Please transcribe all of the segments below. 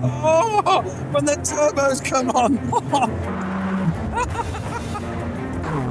Oh, when the turbos come on.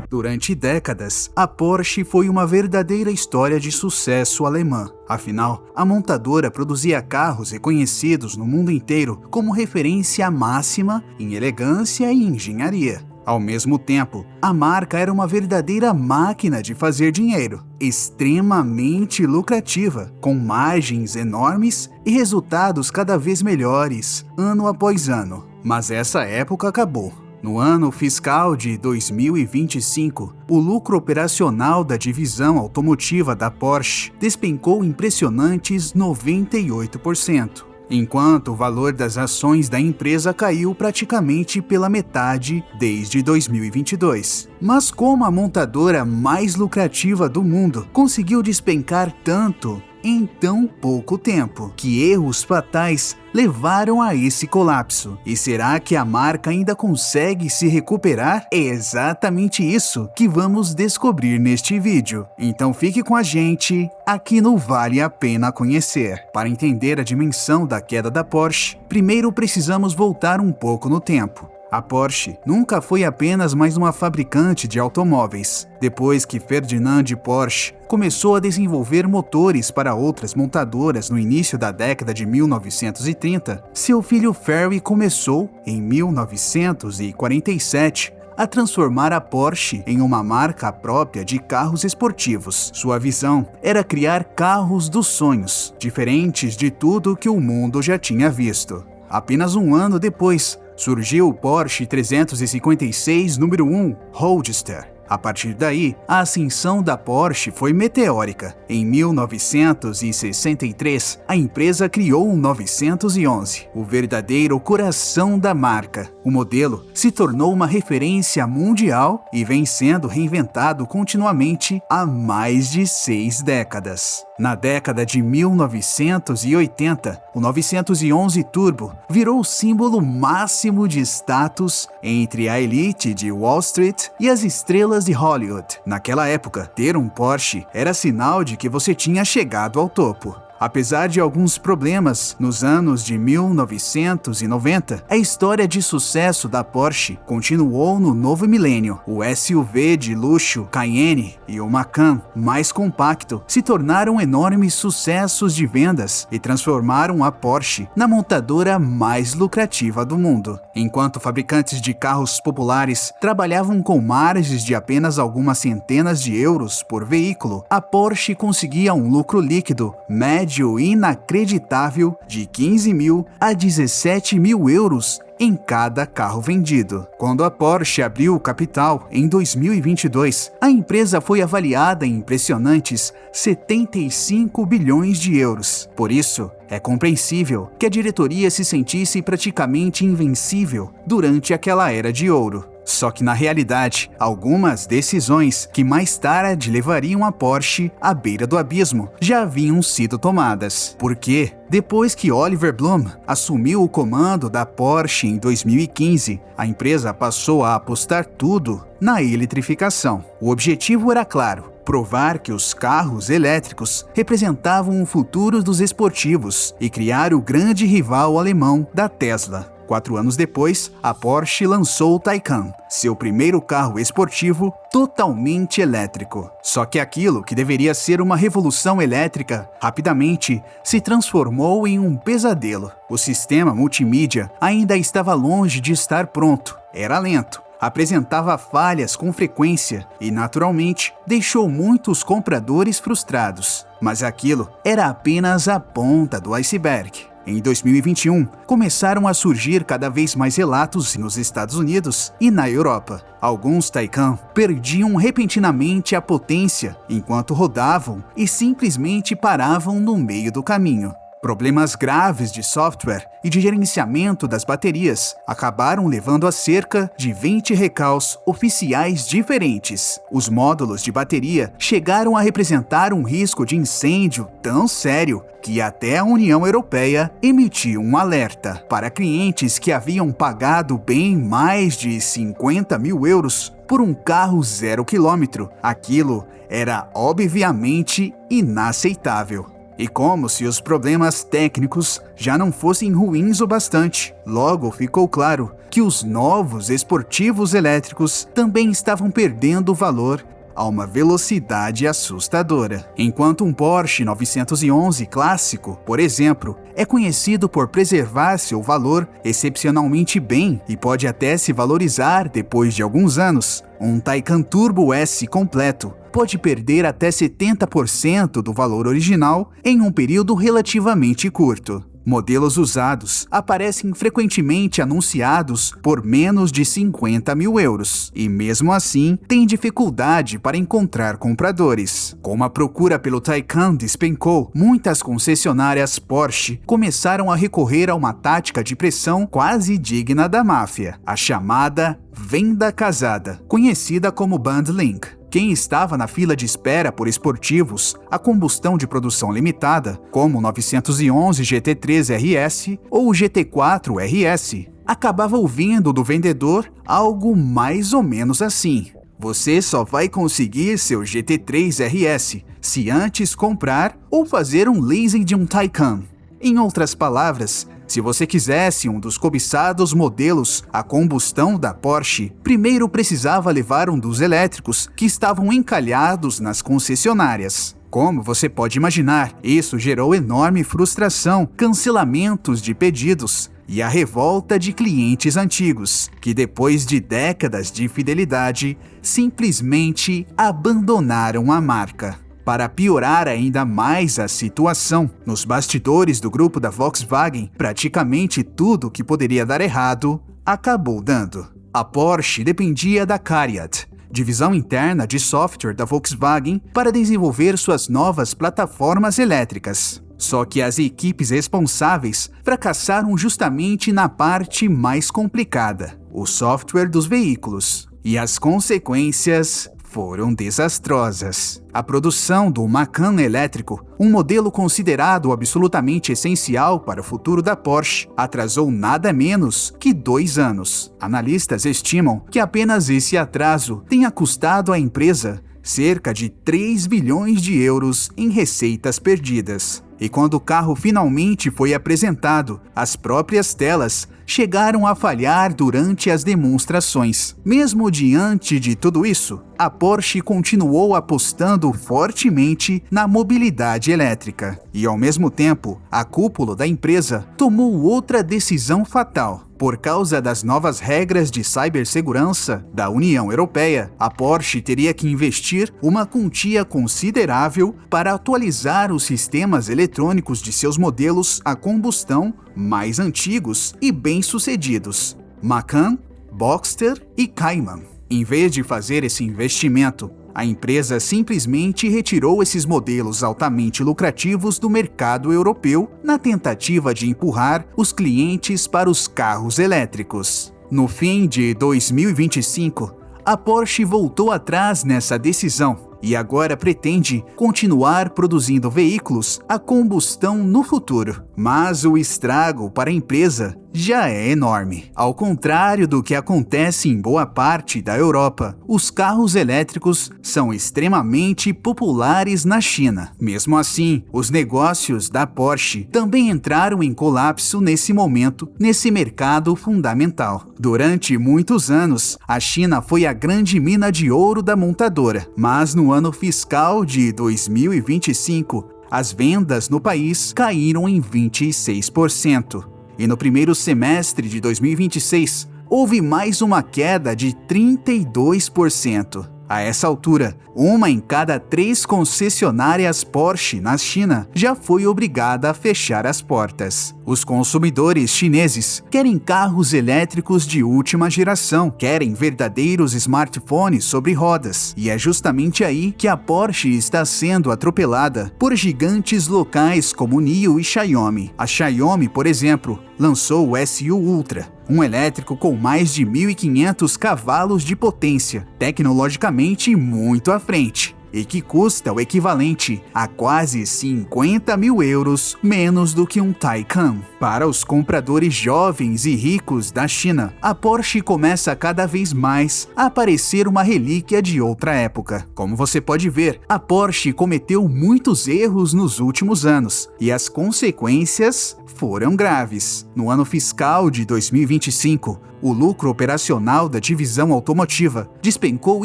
Durante décadas, a Porsche foi uma verdadeira história de sucesso alemã. Afinal, a montadora produzia carros reconhecidos no mundo inteiro como referência máxima em elegância e engenharia. Ao mesmo tempo, a marca era uma verdadeira máquina de fazer dinheiro, extremamente lucrativa, com margens enormes e resultados cada vez melhores, ano após ano. Mas essa época acabou. No ano fiscal de 2025, o lucro operacional da divisão automotiva da Porsche despencou impressionantes 98%, enquanto o valor das ações da empresa caiu praticamente pela metade desde 2022. Mas como a montadora mais lucrativa do mundo conseguiu despencar tanto em tão pouco tempo? Que erros fatais levaram a esse colapso? E será que a marca ainda consegue se recuperar? É exatamente isso que vamos descobrir neste vídeo. Então fique com a gente aqui no Vale a Pena Conhecer. Para entender a dimensão da queda da Porsche, primeiro precisamos voltar um pouco no tempo. A Porsche nunca foi apenas mais uma fabricante de automóveis. Depois que Ferdinand Porsche começou a desenvolver motores para outras montadoras no início da década de 1930, seu filho Ferry começou, em 1947, a transformar a Porsche em uma marca própria de carros esportivos. Sua visão era criar carros dos sonhos, diferentes de tudo que o mundo já tinha visto. Apenas um ano depois, surgiu o Porsche 356 número 1 Roadster. A partir daí, a ascensão da Porsche foi meteórica. Em 1963, a empresa criou o 911, o verdadeiro coração da marca. O modelo se tornou uma referência mundial e vem sendo reinventado continuamente há mais de 6 décadas. Na década de 1980, o 911 Turbo virou o símbolo máximo de status entre a elite de Wall Street e as estrelas de Hollywood. Naquela época, ter um Porsche era sinal de que você tinha chegado ao topo. Apesar de alguns problemas nos anos de 1990, a história de sucesso da Porsche continuou no novo milênio. O SUV de luxo Cayenne e o Macan, mais compacto, se tornaram enormes sucessos de vendas e transformaram a Porsche na montadora mais lucrativa do mundo. Enquanto fabricantes de carros populares trabalhavam com margens de apenas algumas centenas de euros por veículo, a Porsche conseguia um lucro líquido médio inacreditável de 15 mil a 17 mil euros em cada carro vendido. Quando a Porsche abriu o capital em 2022, a empresa foi avaliada em impressionantes 75 bilhões de euros. Por isso, é compreensível que a diretoria se sentisse praticamente invencível durante aquela era de ouro. Só que na realidade, algumas decisões que mais tarde levariam a Porsche à beira do abismo já haviam sido tomadas. Porque, depois que Oliver Blume assumiu o comando da Porsche em 2015, a empresa passou a apostar tudo na eletrificação. O objetivo era claro: provar que os carros elétricos representavam o futuro dos esportivos e criar o grande rival alemão da Tesla. 4 anos depois, a Porsche lançou o Taycan, seu primeiro carro esportivo totalmente elétrico. Só que aquilo que deveria ser uma revolução elétrica, rapidamente se transformou em um pesadelo. O sistema multimídia ainda estava longe de estar pronto, era lento, apresentava falhas com frequência e, naturalmente, deixou muitos compradores frustrados. Mas aquilo era apenas a ponta do iceberg. Em 2021, começaram a surgir cada vez mais relatos nos Estados Unidos e na Europa. Alguns Taycan perdiam repentinamente a potência enquanto rodavam e simplesmente paravam no meio do caminho. Problemas graves de software e de gerenciamento das baterias acabaram levando a cerca de 20 recalls oficiais diferentes. Os módulos de bateria chegaram a representar um risco de incêndio tão sério que até a União Europeia emitiu um alerta para clientes que haviam pagado bem mais de 50 mil euros por um carro 0 km. Aquilo era obviamente inaceitável. E como se os problemas técnicos já não fossem ruins o bastante, logo ficou claro que os novos esportivos elétricos também estavam perdendo valor a uma velocidade assustadora. Enquanto um Porsche 911 clássico, por exemplo, é conhecido por preservar seu valor excepcionalmente bem e pode até se valorizar depois de alguns anos, um Taycan Turbo S completo pode perder até 70% do valor original em um período relativamente curto. Modelos usados aparecem frequentemente anunciados por menos de 50 mil euros e, mesmo assim, têm dificuldade para encontrar compradores. Como a procura pelo Taycan despencou, muitas concessionárias Porsche começaram a recorrer a uma tática de pressão quase digna da máfia, a chamada venda casada, conhecida como bundling. Quem estava na fila de espera por esportivos a combustão de produção limitada, como o 911 GT3 RS ou o GT4 RS, acabava ouvindo do vendedor algo mais ou menos assim: você só vai conseguir seu GT3 RS se antes comprar ou fazer um leasing de um Taycan. Em outras palavras, se você quisesse um dos cobiçados modelos a combustão da Porsche, primeiro precisava levar um dos elétricos que estavam encalhados nas concessionárias. Como você pode imaginar, isso gerou enorme frustração, cancelamentos de pedidos e a revolta de clientes antigos, que depois de décadas de fidelidade, simplesmente abandonaram a marca. Para piorar ainda mais a situação, nos bastidores do grupo da Volkswagen, praticamente tudo que poderia dar errado acabou dando. A Porsche dependia da CARIAD, divisão interna de software da Volkswagen, para desenvolver suas novas plataformas elétricas. Só que as equipes responsáveis fracassaram justamente na parte mais complicada, o software dos veículos. E as consequências foram desastrosas. A produção do Macan elétrico, um modelo considerado absolutamente essencial para o futuro da Porsche, atrasou nada menos que 2 anos. Analistas estimam que apenas esse atraso tenha custado à empresa cerca de 3 bilhões de euros em receitas perdidas. E quando o carro finalmente foi apresentado, as próprias telas chegaram a falhar durante as demonstrações. Mesmo diante de tudo isso, a Porsche continuou apostando fortemente na mobilidade elétrica. E ao mesmo tempo, a cúpula da empresa tomou outra decisão fatal. Por causa das novas regras de cibersegurança da União Europeia, a Porsche teria que investir uma quantia considerável para atualizar os sistemas eletrônicos de seus modelos a combustão mais antigos e bem-sucedidos, Macan, Boxster e Cayman. Em vez de fazer esse investimento, a empresa simplesmente retirou esses modelos altamente lucrativos do mercado europeu na tentativa de empurrar os clientes para os carros elétricos. No fim de 2025, a Porsche voltou atrás nessa decisão e agora pretende continuar produzindo veículos a combustão no futuro. Mas o estrago para a empresa já é enorme. Ao contrário do que acontece em boa parte da Europa, os carros elétricos são extremamente populares na China. Mesmo assim, os negócios da Porsche também entraram em colapso nesse momento, nesse mercado fundamental. Durante muitos anos, a China foi a grande mina de ouro da montadora, mas no ano fiscal de 2025, as vendas no país caíram em 26%. E no primeiro semestre de 2026, houve mais uma queda de 32%. A essa altura, 1 em cada 3 concessionárias Porsche na China já foi obrigada a fechar as portas. Os consumidores chineses querem carros elétricos de última geração, querem verdadeiros smartphones sobre rodas, e é justamente aí que a Porsche está sendo atropelada por gigantes locais como NIO e Xiaomi. A Xiaomi, por exemplo, lançou o SU Ultra, um elétrico com mais de 1.500 cavalos de potência, tecnologicamente muito à frente. e que custa o equivalente a quase 50 mil euros menos do que um Taycan. Para os compradores jovens e ricos da China, a Porsche começa cada vez mais a parecer uma relíquia de outra época. Como você pode ver, a Porsche cometeu muitos erros nos últimos anos e as consequências foram graves. No ano fiscal de 2025, o lucro operacional da divisão automotiva despencou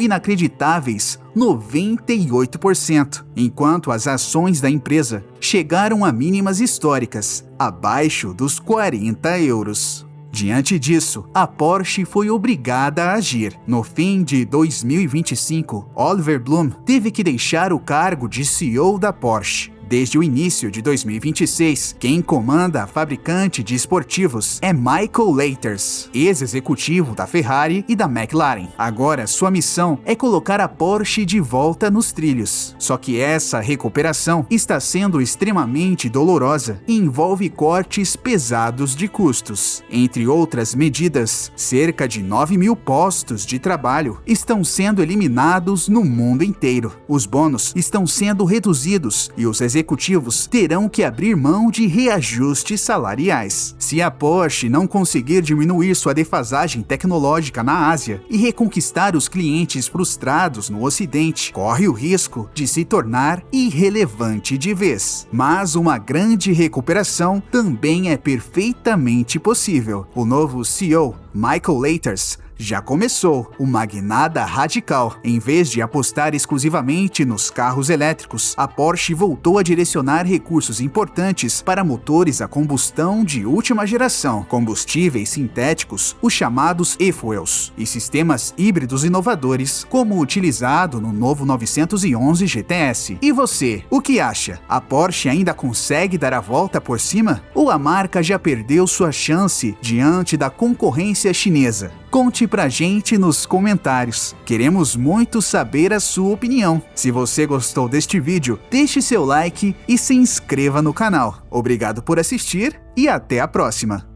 inacreditáveis 98%, enquanto as ações da empresa chegaram a mínimas históricas, abaixo dos 40 euros. Diante disso, a Porsche foi obrigada a agir. No fim de 2025, Oliver Blume teve que deixar o cargo de CEO da Porsche. Desde o início de 2026, quem comanda a fabricante de esportivos é Michael Leiters, ex-executivo da Ferrari e da McLaren. Agora, sua missão é colocar a Porsche de volta nos trilhos. Só que essa recuperação está sendo extremamente dolorosa e envolve cortes pesados de custos. Entre outras medidas, cerca de 9 mil postos de trabalho estão sendo eliminados no mundo inteiro. Os bônus estão sendo reduzidos e os executivos terão que abrir mão de reajustes salariais. Se a Porsche não conseguir diminuir sua defasagem tecnológica na Ásia e reconquistar os clientes frustrados no Ocidente, corre o risco de se tornar irrelevante de vez. Mas uma grande recuperação também é perfeitamente possível. O novo CEO, Michael Leiters, já começou uma guinada radical. Em vez de apostar exclusivamente nos carros elétricos, a Porsche voltou a direcionar recursos importantes para motores a combustão de última geração, combustíveis sintéticos, os chamados e-fuels, e sistemas híbridos inovadores, como o utilizado no novo 911 GTS. E você, o que acha? A Porsche ainda consegue dar a volta por cima? Ou a marca já perdeu sua chance diante da concorrência chinesa? Conte pra gente nos comentários. Queremos muito saber a sua opinião. Se você gostou deste vídeo, deixe seu like e se inscreva no canal. Obrigado por assistir e até a próxima.